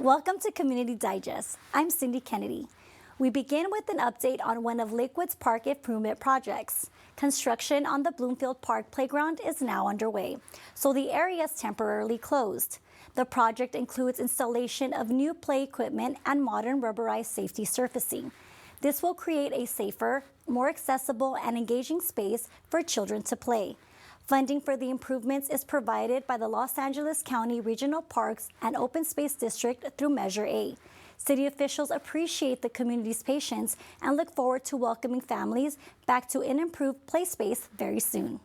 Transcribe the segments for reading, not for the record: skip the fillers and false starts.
Welcome to Community Digest. I'm Cindy Kennedy. We begin with an update on one of Lakewood's park improvement projects. Construction on the Bloomfield Park playground is now underway, so the area is temporarily closed. The project includes installation of new play equipment and modern rubberized safety surfacing. This will create a safer, more accessible, and engaging space for children to play. Funding for the improvements is provided by the Los Angeles County Regional Parks and Open Space District through Measure A. City officials appreciate the community's patience and look forward to welcoming families back to an improved play space very soon.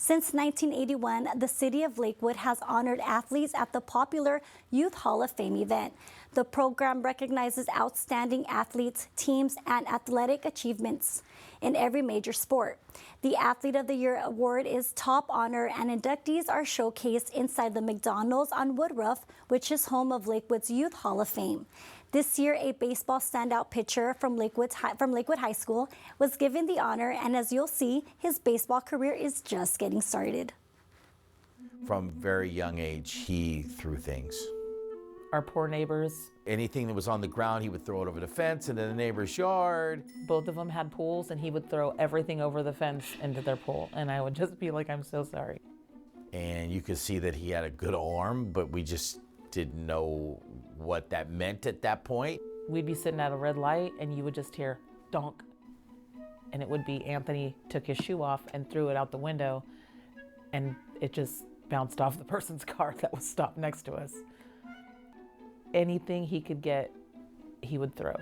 Since 1981, the city of Lakewood has honored athletes at the popular Youth Hall of Fame event. The program recognizes outstanding athletes, teams, and athletic achievements in every major sport. The Athlete of the Year award is top honor, and inductees are showcased inside the McDonald's on Woodruff, which is home of Lakewood's Youth Hall of Fame. This year, a baseball standout pitcher from Lakewood High School was given the honor, and as you'll see, his baseball career is just getting started. From a very young age, he threw things. Our poor neighbors. Anything that was on the ground, he would throw it over the fence into the neighbor's yard. Both of them had pools, and he would throw everything over the fence into their pool. And I would just be like, I'm so sorry. And you could see that he had a good arm, but we just didn't know what that meant at that point. We'd be sitting at a red light, and you would just hear donk. And it would be Anthony took his shoe off and threw it out the window, and it just bounced off the person's car that was stopped next to us. Anything he could get, he would throw.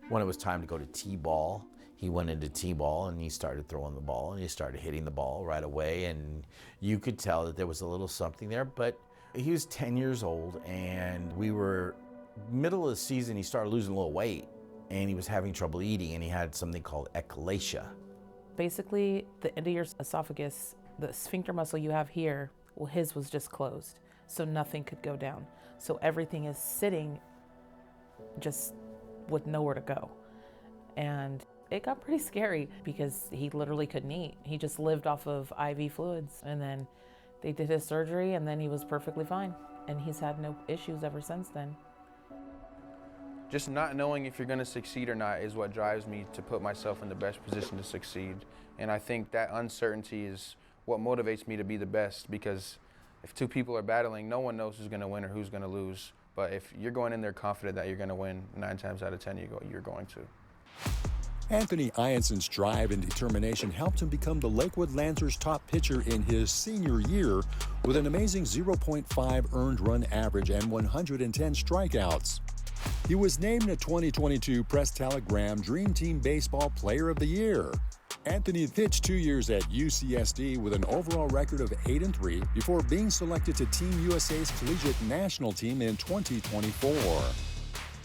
When it was time to go to T-ball, he went into T-ball and he started throwing the ball and he started hitting the ball right away, and you could tell that there was a little something there. But he was 10 years old, and we were middle of the season. He started losing a little weight and he was having trouble eating, and he had something called echinacea. Basically, the end of your esophagus, the sphincter muscle you have here, well, his was just closed, so nothing could go down. So everything is sitting just with nowhere to go. And it got pretty scary because he literally couldn't eat. He just lived off of IV fluids. And then they did his surgery, and then he was perfectly fine. And he's had no issues ever since then. Just not knowing if you're going to succeed or not is what drives me to put myself in the best position to succeed. And I think that uncertainty is what motivates me to be the best, because if two people are battling, no one knows who's going to win or who's going to lose. But if you're going in there confident that you're going to win, 9 times out of 10 you're going to. Anthony Ionson's drive and determination helped him become the Lakewood Lancers' top pitcher in his senior year with an amazing 0.5 earned run average and 110 strikeouts. He was named a 2022 Press Telegram Dream Team Baseball Player of the Year. Anthony pitched 2 years at UCSD with an overall record of 8-3 before being selected to Team USA's collegiate national team in 2024.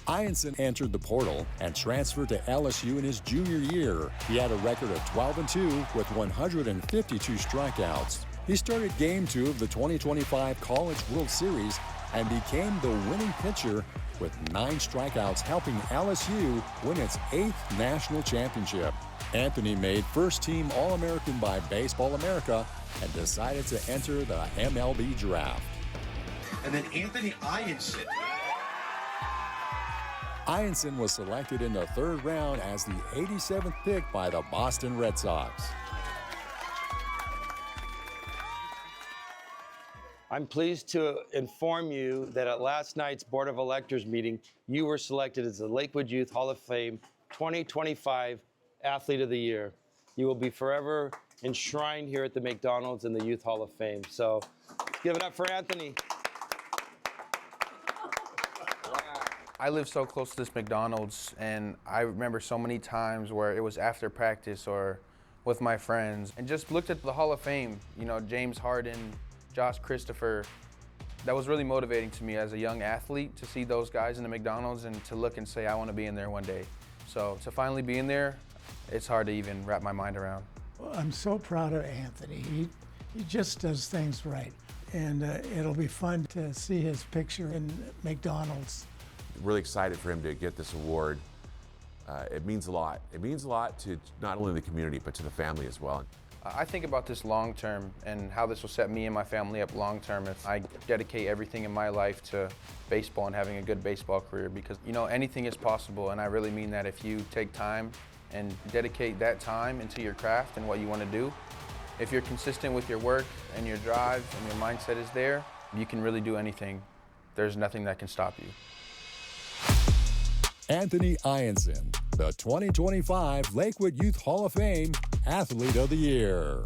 Ionson entered the portal and transferred to LSU in his junior year. He had a record of 12-2 with 152 strikeouts. He started Game 2 of the 2025 College World Series and became the winning pitcher with 9 strikeouts, helping LSU win its 8th national championship. Anthony made first-team All-American by Baseball America and decided to enter the MLB draft. And then Anthony Ionson. Ionson was selected in the 3rd round as the 87th pick by the Boston Red Sox. I'm pleased to inform you that at last night's Board of Electors meeting, you were selected as the Lakewood Youth Hall of Fame 2025 Athlete of the Year. You will be forever enshrined here at the McDonald's in the Youth Hall of Fame. So give it up for Anthony. I live so close to this McDonald's, and I remember so many times where it was after practice or with my friends, and just looked at the Hall of Fame, you know, James Harden, Josh Christopher. That was really motivating to me as a young athlete to see those guys in the McDonald's and to look and say, I want to be in there one day. So to finally be in there, it's hard to even wrap my mind around. Well, I'm so proud of Anthony. He just does things right. And it'll be fun to see his picture in McDonald's. Really excited for him to get this award. It means a lot. It means a lot to not only the community, but to the family as well. I think about this long term and how this will set me and my family up long term if I dedicate everything in my life to baseball and having a good baseball career, because anything is possible, and I really mean that. If you take time and dedicate that time into your craft and what you want to do, if you're consistent with your work and your drive and your mindset is there, you can really do anything. There's nothing that can stop you. Anthony Ianson, the 2025 Lakewood Youth Hall of Fame Athlete of the Year.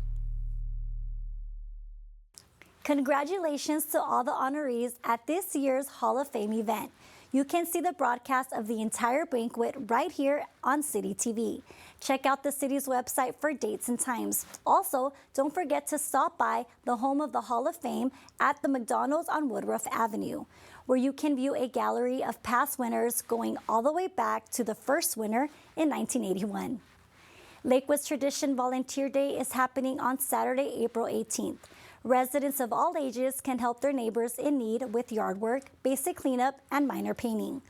Congratulations to all the honorees at this year's Hall of Fame event. You can see the broadcast of the entire banquet right here on City TV. Check out the city's website for dates and times. Also, don't forget to stop by the home of the Hall of Fame at the McDonald's on Woodruff Avenue, where you can view a gallery of past winners going all the way back to the first winner in 1981. Lakewood's Tradition Volunteer Day is happening on Saturday, April 18th. Residents of all ages can help their neighbors in need with yard work, basic cleanup, and minor painting.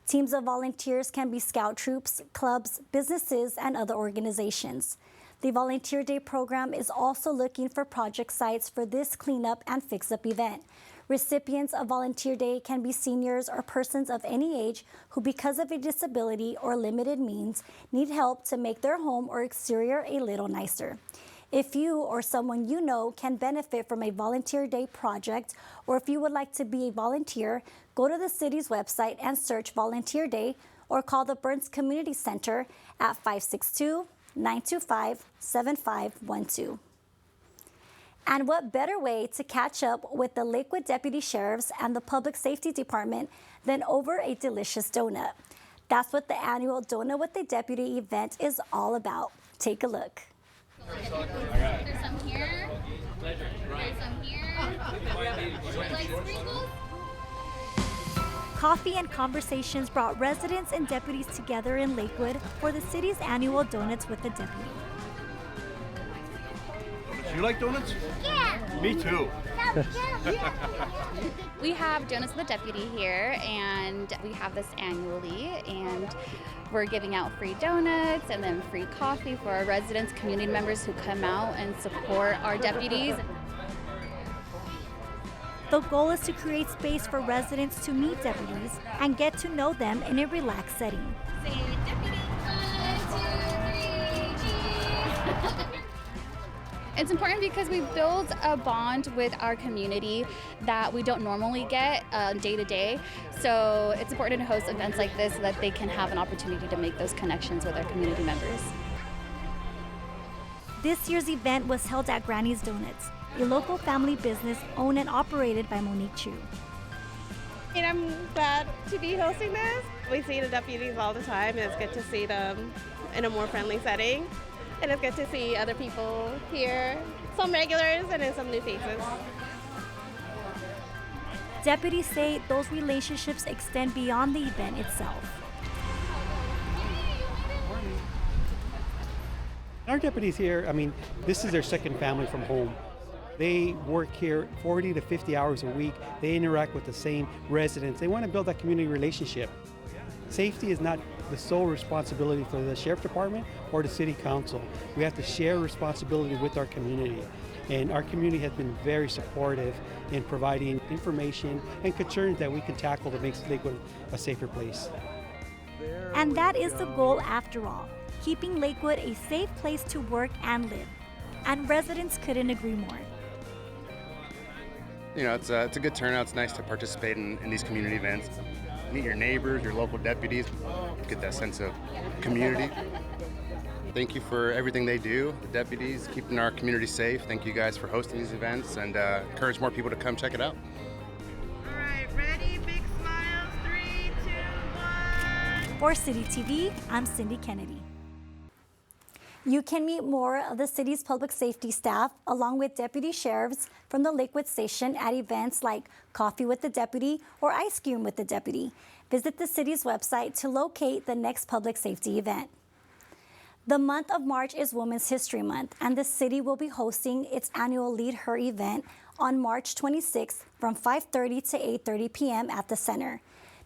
Teams of volunteers can be scout troops, clubs, businesses, and other organizations. The Volunteer Day program is also looking for project sites for this cleanup and fix-up event. Recipients of Volunteer Day can be seniors or persons of any age who, because of a disability or limited means, need help to make their home or exterior a little nicer. If you or someone you know can benefit from a Volunteer Day project, or if you would like to be a volunteer, go to the city's website and search Volunteer Day, or call the Burns Community Center at 562-925-7512. And what better way to catch up with the Lakewood Deputy Sheriffs and the Public Safety Department than over a delicious donut? That's what the annual Donut with the Deputy event is all about. Take a look. There's some here. There's some here. Like sprinkles? Coffee and conversations brought residents and deputies together in Lakewood for the city's annual Donuts with the Deputy. You like donuts? Yeah. Me too. We have Donuts with the Deputy here, and we have this annually, and we're giving out free donuts and then free coffee for our residents, community members who come out and support our deputies. The goal is to create space for residents to meet deputies and get to know them in a relaxed setting. Say deputy. 1, 2, 3, cheese. It's important because we build a bond with our community that we don't normally get day to day. So it's important to host events like this so that they can have an opportunity to make those connections with our community members. This year's event was held at Granny's Donuts, a local family business owned and operated by Monique Chu. And I'm glad to be hosting this. We see the deputies all the time, and it's good to see them in a more friendly setting. And it's good to see other people here, some regulars and then some new faces. Deputies say those relationships extend beyond the event itself. Our deputies here, this is their second family from home. They work here 40 to 50 hours a week. They interact with the same residents. They want to build that community relationship. Safety is not the sole responsibility for the Sheriff Department or the City Council. We have to share responsibility with our community. And our community has been very supportive in providing information and concerns that we can tackle that makes Lakewood a safer place. And that is the goal after all, keeping Lakewood a safe place to work and live. And residents couldn't agree more. It's a good turnout. It's nice to participate in these community events. Meet your neighbors, your local deputies, get that sense of community. Thank you for everything they do, the deputies, keeping our community safe. Thank you guys for hosting these events, and encourage more people to come check it out. All right, ready? Big smiles. 3, 2, 1. For City TV, I'm Cindy Kennedy. You can meet more of the city's public safety staff along with deputy sheriffs from the Lakewood station at events like Coffee with the Deputy or Ice Cream with the Deputy. Visit the city's website to locate the next public safety event. The month of March is Women's History Month, and the city will be hosting its annual Lead Her event on March 26th from 5:30 to 8:30 p.m. at the center.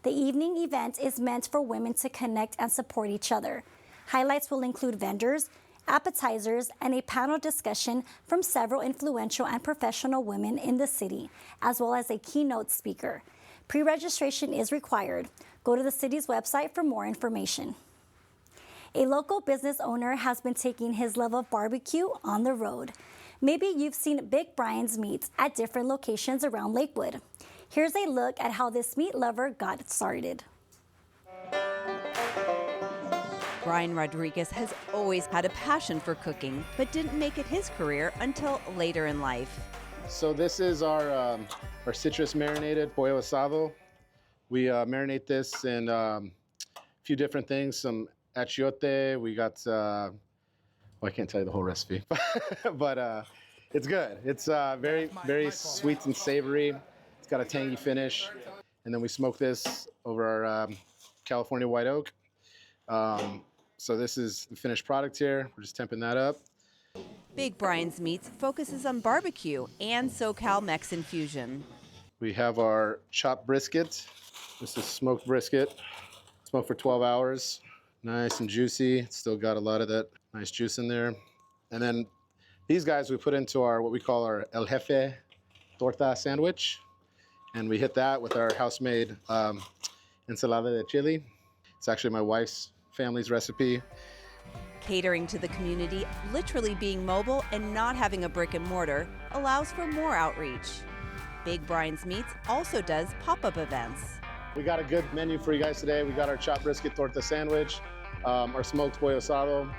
The evening event is meant for women to connect and support each other. Highlights will include vendors, appetizers, and a panel discussion from several influential and professional women in the city, as well as a keynote speaker. Pre-registration is required. Go to the city's website for more information. A local business owner has been taking his love of barbecue on the road. Maybe you've seen Big Brian's Meats at different locations around Lakewood. Here's a look at how this meat lover got started. Brian Rodriguez has always had a passion for cooking, but didn't make it his career until later in life. So this is our citrus marinated pollo asado. We marinate this in a few different things, some achiote. We got, well, I can't tell you the whole recipe, but it's good. It's very, very sweet and savory. It's got a tangy finish. And then we smoke this over our California white oak. So this is the finished product here. We're just temping that up. Big Brian's Meats focuses on barbecue and SoCal Mexican fusion. We have our chopped brisket. This is smoked brisket. Smoked for 12 hours. Nice and juicy. It's still got a lot of that nice juice in there. And then these guys we put into our, what we call our El Jefe torta sandwich. And we hit that with our house-made ensalada de chili. It's actually my wife's family's recipe. Catering to the community, literally being mobile and not having a brick and mortar, allows for more outreach. Big Brian's Meats also does pop-up events. We got a good menu for you guys today. We got our chopped brisket torta sandwich, our smoked pollo asado,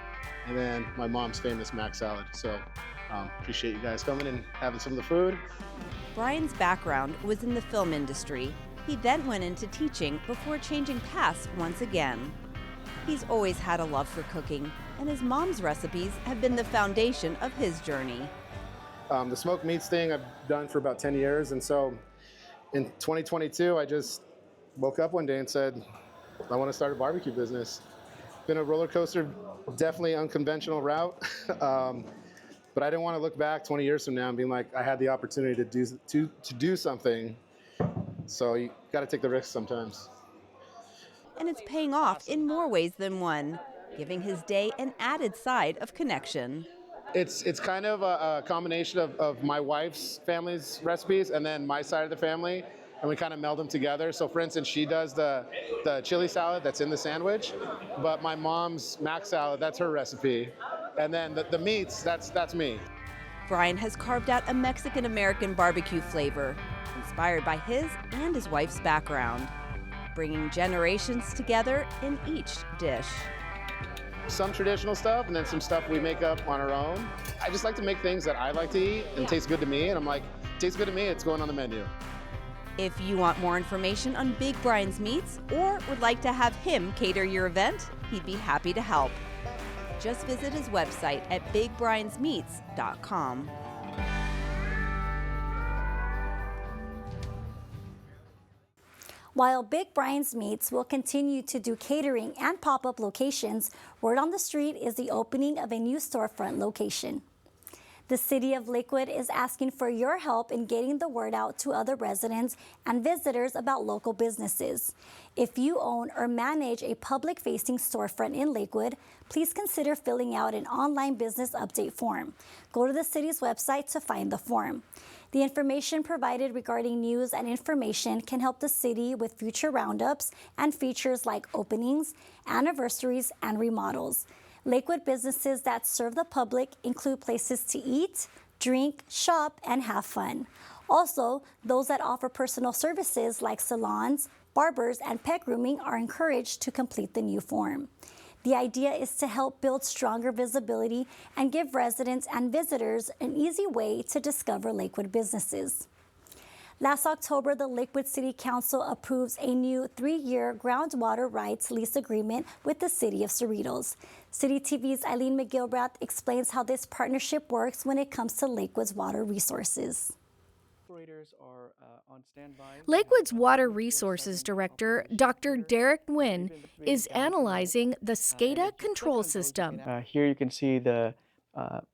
and then my mom's famous mac salad. So appreciate you guys coming and having some of the food. Brian's background was in the film industry. He then went into teaching before changing paths once again. He's always had a love for cooking, and his mom's recipes have been the foundation of his journey. The smoked meats thing I've done for about 10 years, and so in 2022, I just woke up one day and said, I want to start a barbecue business. Been a roller coaster, definitely unconventional route, but I didn't want to look back 20 years from now and being like, I had the opportunity to do something. So you got to take the risk sometimes. And it's paying off in more ways than one, giving his day an added side of connection. It's kind of a combination of my wife's family's recipes and then my side of the family, and we kind of meld them together. So for instance, she does the chili salad that's in the sandwich, but my mom's mac salad, that's her recipe. And then the meats, that's me. Brian has carved out a Mexican-American barbecue flavor, inspired by his and his wife's background, bringing generations together in each dish. Some traditional stuff and then some stuff we make up on our own. I just like to make things that I like to eat and taste good to me, and I'm like, tastes good to me, it's going on the menu. If you want more information on Big Brian's Meats or would like to have him cater your event, he'd be happy to help. Just visit his website at bigbriansmeats.com. While Big Brian's Meats will continue to do catering and pop-up locations, word on the street is the opening of a new storefront location. The city of Lakewood is asking for your help in getting the word out to other residents and visitors about local businesses. If you own or manage a public-facing storefront in Lakewood, please consider filling out an online business update form. Go to the city's website to find the form. The information provided regarding news and information can help the city with future roundups and features like openings, anniversaries, and remodels. Lakewood businesses that serve the public include places to eat, drink, shop, and have fun. Also, those that offer personal services like salons, barbers, and pet grooming are encouraged to complete the new form. The idea is to help build stronger visibility and give residents and visitors an easy way to discover Lakewood businesses. Last October, the Lakewood City Council approves a new 3-year groundwater rights lease agreement with the City of Cerritos. City TV's Eileen McGilrath explains how this partnership works when it comes to Lakewood's water resources. Lakewood's Water Resources Director, Dr. Derek Nguyen, is analyzing the SCADA control system. Here you can see the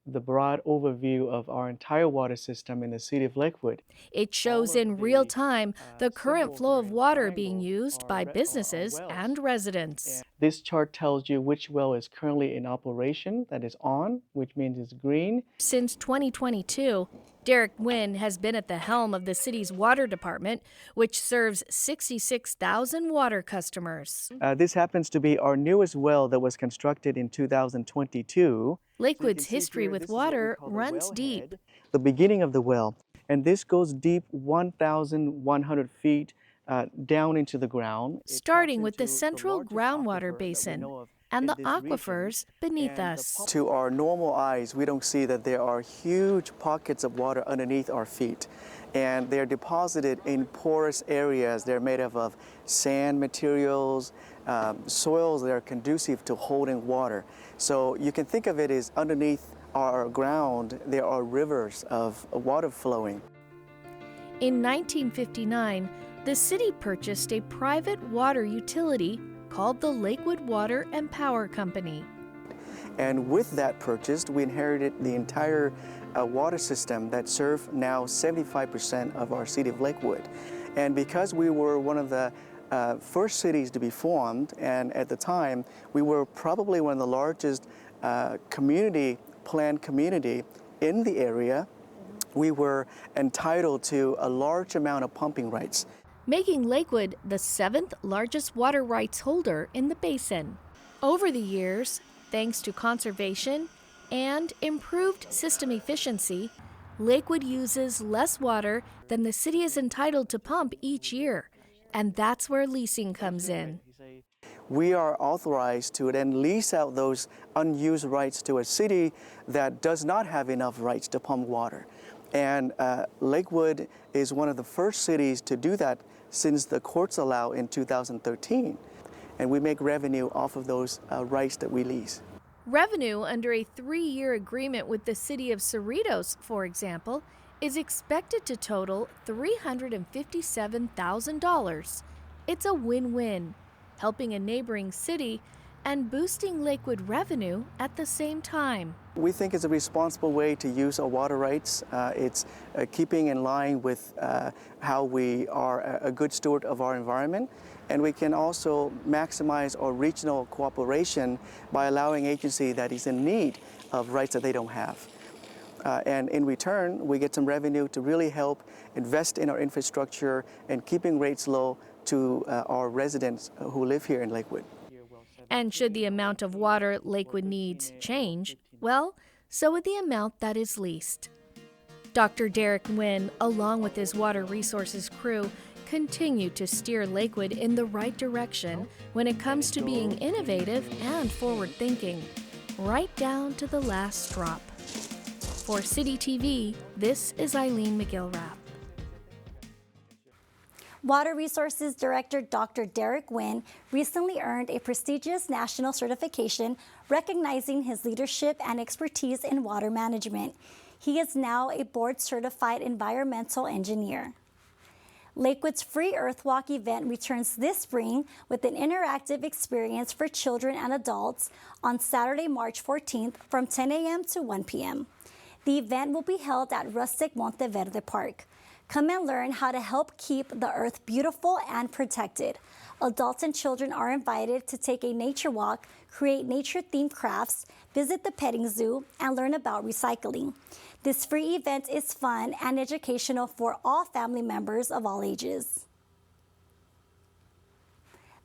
the broad overview of our entire water system in the city of Lakewood. It shows in real time the current flow of water being used by businesses and residents. This chart tells you which well is currently in operation, that is on, which means it's green. Since 2022, Derek Nguyen has been at the helm of the city's water department, which serves 66,000 water customers. This happens to be our newest well that was constructed in 2022. Lakewood's history with water runs deep. The beginning of the well, and this goes deep 1,100 feet down into the ground. Starting with the central groundwater basin and the aquifers beneath us. To our normal eyes, we don't see that there are huge pockets of water underneath our feet. And they're deposited in porous areas. They're made up of sand materials, soils that are conducive to holding water. So you can think of it as underneath our ground, there are rivers of water flowing. In 1959, the city purchased a private water utility called the Lakewood Water and Power Company. And with that purchase, we inherited the entire water system that serves now 75% of our city of Lakewood. And because we were one of the first cities to be formed, and at the time, we were probably one of the largest planned community in the area, we were entitled to a large amount of pumping rights, making Lakewood the 7th largest water rights holder in the basin. Over the years, thanks to conservation and improved system efficiency, Lakewood uses less water than the city is entitled to pump each year, and that's where leasing comes in. We are authorized to then lease out those unused rights to a city that does not have enough rights to pump water. And Lakewood is one of the first cities to do that since the courts allow in 2013. And we make revenue off of those rights that we lease. Revenue under a 3-year agreement with the city of Cerritos, for example, is expected to total $357,000. It's a win-win, helping a neighboring city and boosting Lakewood revenue at the same time. We think it's a responsible way to use our water rights. It's keeping in line with how we are a good steward of our environment. And we can also maximize our regional cooperation by allowing agency that is in need of rights that they don't have. And in return, we get some revenue to really help invest in our infrastructure and keeping rates low to our residents who live here in Lakewood. And should the amount of water Lakewood needs change, well, so would the amount that is leased. Dr. Derek Nguyen, along with his water resources crew, continue to steer Lakewood in the right direction when it comes to being innovative and forward-thinking, right down to the last drop. For City TV, this is Eileen McGillrath. Water Resources Director Dr. Derek Nguyen recently earned a prestigious national certification recognizing his leadership and expertise in water management. He is now a board-certified environmental engineer. Lakewood's free Earth Walk event returns this spring with an interactive experience for children and adults on Saturday, March 14th from 10 a.m. to 1 p.m. The event will be held at rustic Monteverde Park. Come and learn how to help keep the earth beautiful and protected. Adults and children are invited to take a nature walk, create nature-themed crafts, visit the petting zoo, and learn about recycling. This free event is fun and educational for all family members of all ages.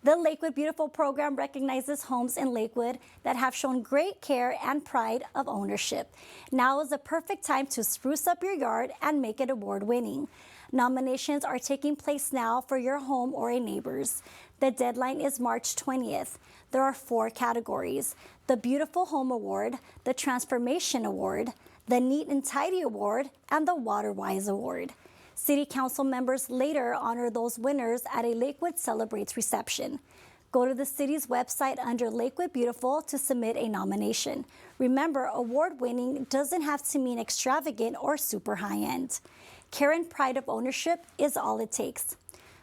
The Lakewood Beautiful program recognizes homes in Lakewood that have shown great care and pride of ownership. Now is the perfect time to spruce up your yard and make it award-winning. Nominations are taking place now for your home or a neighbor's. The deadline is March 20th. There are 4 categories: the Beautiful Home Award, the Transformation Award, the Neat and Tidy Award, and the Water-Wise Award. City Council members later honor those winners at a Lakewood Celebrates reception. Go to the city's website under Lakewood Beautiful to submit a nomination. Remember, award-winning doesn't have to mean extravagant or super high-end. Care and pride of ownership is all it takes.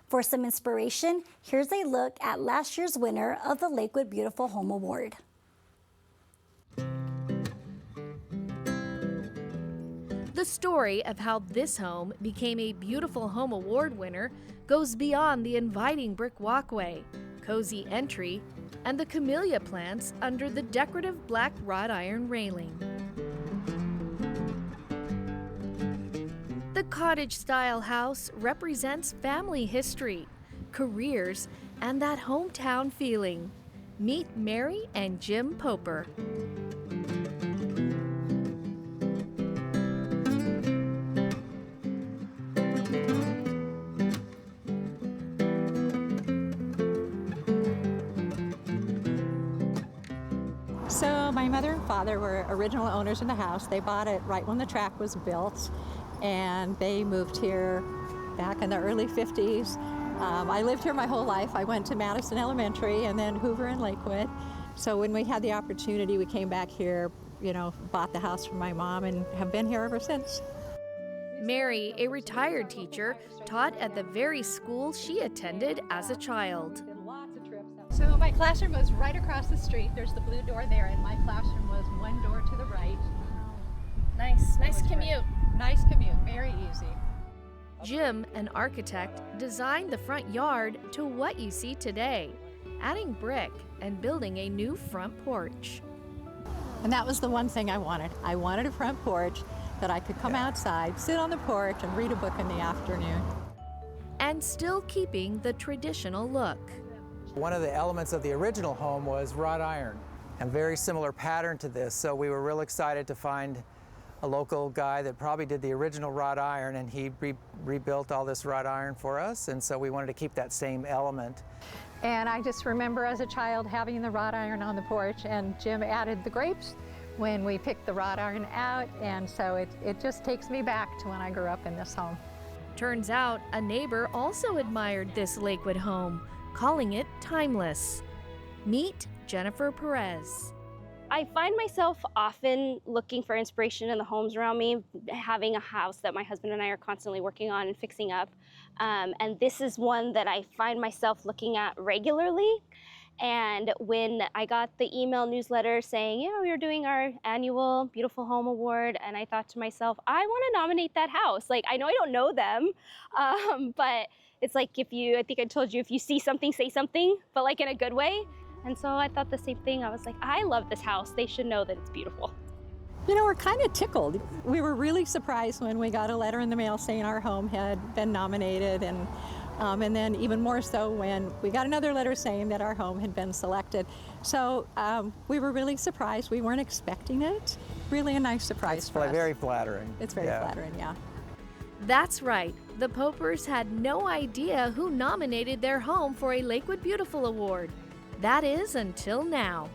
For some inspiration, here's a look at last year's winner of the Lakewood Beautiful Home Award. The story of how this home became a Beautiful Home Award winner goes beyond the inviting brick walkway, cozy entry, and the camellia plants under the decorative black wrought iron railing. The cottage-style house represents family history, careers, and that hometown feeling. Meet Mary and Jim Poper. So my mother and father were original owners in the house. They bought it right when the track was built, and they moved here back in the early 50s. I lived here my whole life. I went to Madison Elementary and then Hoover and Lakewood. So when we had the opportunity, we came back here, bought the house from my mom and have been here ever since. Mary, a retired teacher, taught at the very school she attended as a child. So my classroom was right across the street. There's the blue door there, and my classroom was one door to the right. Nice commute. Nice commute, very easy. Jim, an architect, designed the front yard to what you see today, adding brick and building a new front porch. And that was the one thing I wanted. I wanted a front porch that I could come outside, sit on the porch, and read a book in the afternoon. And still keeping the traditional look. One of the elements of the original home was wrought iron, and very similar pattern to this, so we were real excited to find a local guy that probably did the original wrought iron, and he rebuilt all this wrought iron for us, and so we wanted to keep that same element. And I just remember as a child having the wrought iron on the porch, and Jim added the grapes when we picked the wrought iron out, and so it just takes me back to when I grew up in this home. Turns out a neighbor also admired this Lakewood home, calling it timeless. Meet Jennifer Perez. I find myself often looking for inspiration in the homes around me, having a house that my husband and I are constantly working on and fixing up. And this is one that I find myself looking at regularly. And when I got the email newsletter saying, we're doing our annual Beautiful Home Award, and I thought to myself, I want to nominate that house. Like, I know I don't know them, but it's like I think I told you, if you see something, say something, but like in a good way. And so I thought the same thing. I was like, I love this house. They should know that it's beautiful. We're kind of tickled. We were really surprised when we got a letter in the mail saying our home had been nominated, and then even more so when we got another letter saying that our home had been selected. So we were really surprised. We weren't expecting it. Really a nice surprise for us. Very flattering. It's very flattering, yeah. That's right. The Popers had no idea who nominated their home for a Lakewood Beautiful Award. That is until now.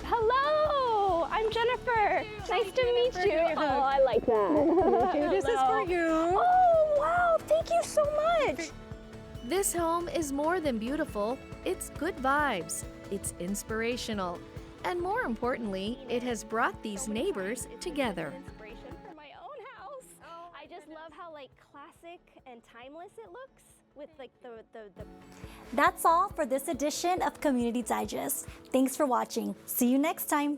Hello, I'm Jennifer. Nice to meet you. Oh, I like that. This is for you. Oh, wow, thank you so much. This home is more than beautiful. It's good vibes. It's inspirational. And more importantly, it has brought these neighbors together. Inspiration for my own house. I just love how classic and timeless it looks with the. That's all for this edition of Community Digest. Thanks for watching. See you next time.